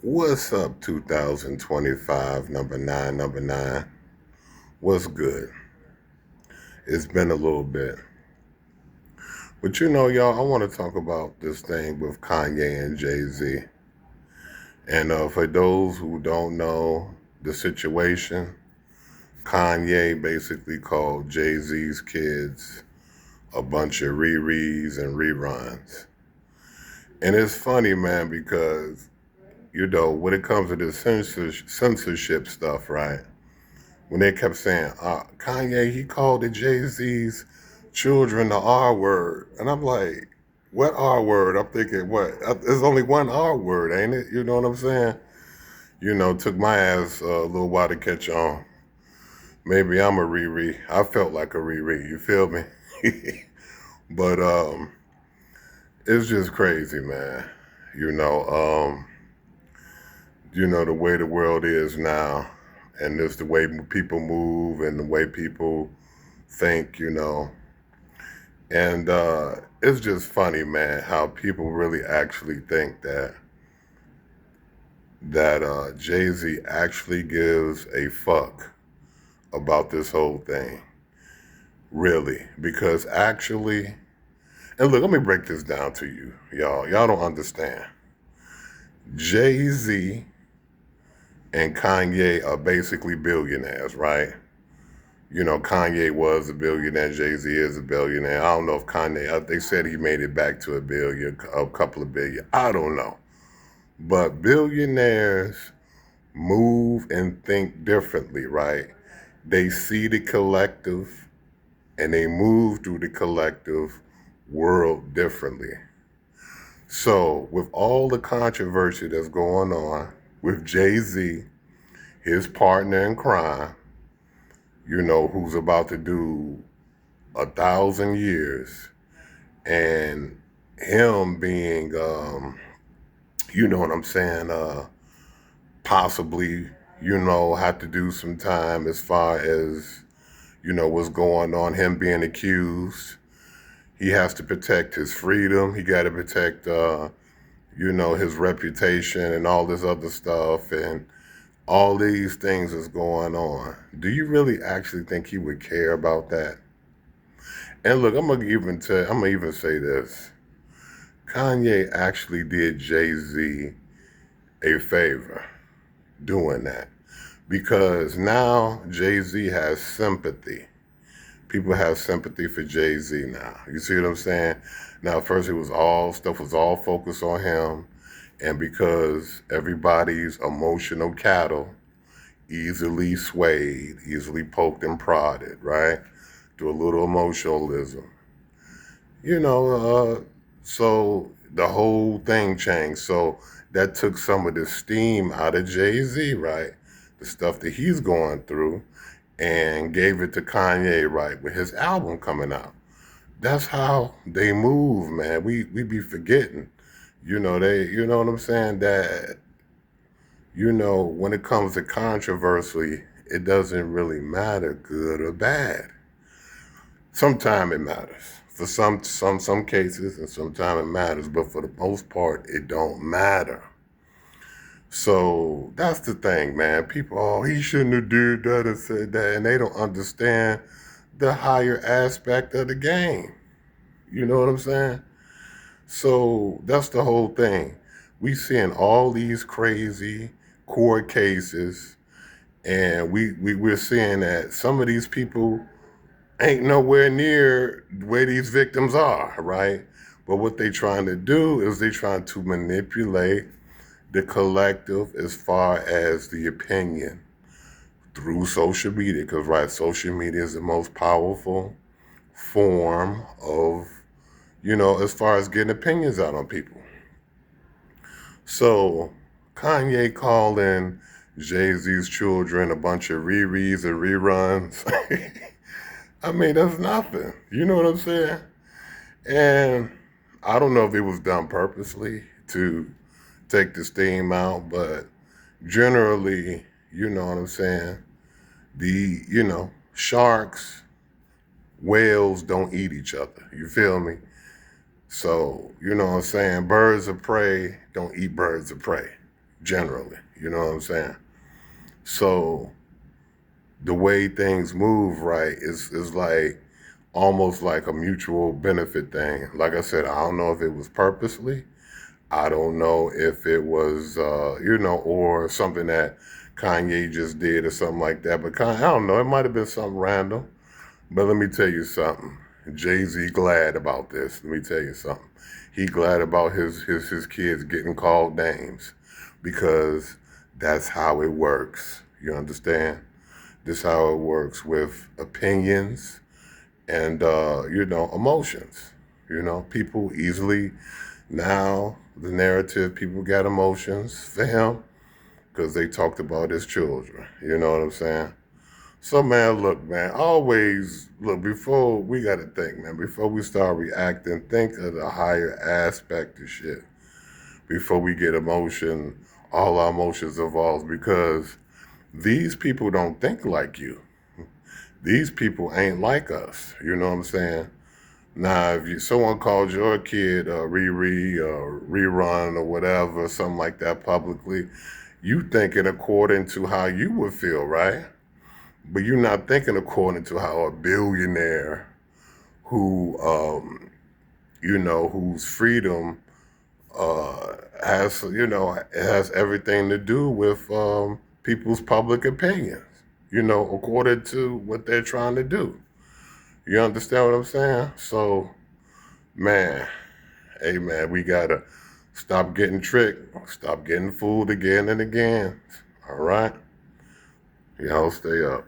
What's up, 2025, number nine? What's good? It's been a little bit. But y'all, I want to talk about this thing with Kanye and Jay-Z. And for those who don't know the situation, Kanye basically called Jay-Z's kids a bunch of rereads and reruns. And it's funny, man, because, when it comes to this censorship stuff, right? When they kept saying, Kanye, he called the Jay-Z's children the R word. And I'm like, what R word? I'm thinking, what? There's only one R word, ain't it? You know what I'm saying? Took my ass a little while to catch on. Maybe I'm a Riri. I felt like a Riri, you feel me? But it's just crazy, man. You know, um, the way the world is now, and just the way people move and the way people think. And it's just funny, man, how people really actually think that Jay-Z actually gives a fuck about this whole thing. Really. Because actually, and look, let me break this down to you, y'all. Y'all don't understand. Jay-Z and Kanye are basically billionaires, right? Kanye was a billionaire. Jay-Z is a billionaire. I don't know if Kanye, they said he made it back to a couple of billion. I don't know. But billionaires move and think differently, right? They see the collective and they move through the collective world differently. So, with all the controversy that's going on with Jay-Z, his partner in crime, who's about to do 1,000 years, and him being, you know what I'm saying, possibly, have to do some time as far as, what's going on, him being accused. He has to protect his freedom. He got to protect, his reputation and all this other stuff. And all these things is going on. Do you really actually think he would care about that? And look, I'm gonna even say this. Kanye actually did Jay-Z a favor doing that, because now Jay-Z has sympathy. People have sympathy for Jay-Z now. You see what I'm saying? Now, first stuff was all focused on him, and because everybody's emotional cattle, easily swayed, easily poked and prodded, right? To a little emotionalism. You know, so the whole thing changed. So that took some of the steam out of Jay-Z, right? The stuff that he's going through, and gave it to Kanye, right, with his album coming out. That's how they move, man. We be forgetting. You know what I'm saying? That, when it comes to controversy, it doesn't really matter good or bad. Sometimes it matters. For some cases, and sometimes it matters, but for the most part, it don't matter. So that's the thing, man. People, he shouldn't have did that and said that, and they don't understand the higher aspect of the game. You know what I'm saying? So that's the whole thing. We seeing all these crazy court cases, and we're seeing that some of these people ain't nowhere near where these victims are, right? But what they trying to do is they trying to manipulate the collective as far as the opinion through social media, because right, social media is the most powerful form of, as far as getting opinions out on people. So Kanye calling Jay-Z's children a bunch of rereads and reruns. I mean, that's nothing. You know what I'm saying? And I don't know if it was done purposely to take the steam out, but generally, you know what I'm saying? Sharks, whales don't eat each other. You feel me? So, you know what I'm saying? Birds of prey don't eat birds of prey. generally. You know what I'm saying? So the way things move, right, is like almost like a mutual benefit thing. Like I said, I don't know if it was purposely. I don't know if it was, or something that Kanye just did or something like that. But I don't know. It might have been something random. But let me tell you something. Jayz glad about this. Let me tell you something. He glad about his kids getting called names because that's how it works. You understand? This is how it works with opinions and emotions. People easily now the narrative people got emotions for him because they talked about his children. You know what I'm saying? So man, look, man, always look before we gotta think, man, before we start reacting, think of the higher aspect of shit. Before we get emotion, all our emotions involved because these people don't think like you. These people ain't like us. You know what I'm saying? Now, if someone called your kid Riri or rerun or whatever, something like that publicly, you thinking according to how you would feel, right? But you're not thinking according to how a billionaire who, whose freedom has everything to do with people's public opinions, according to what they're trying to do. You understand what I'm saying? So, man, hey, man, we got to stop getting tricked, stop getting fooled again and again. All right? Y'all stay up.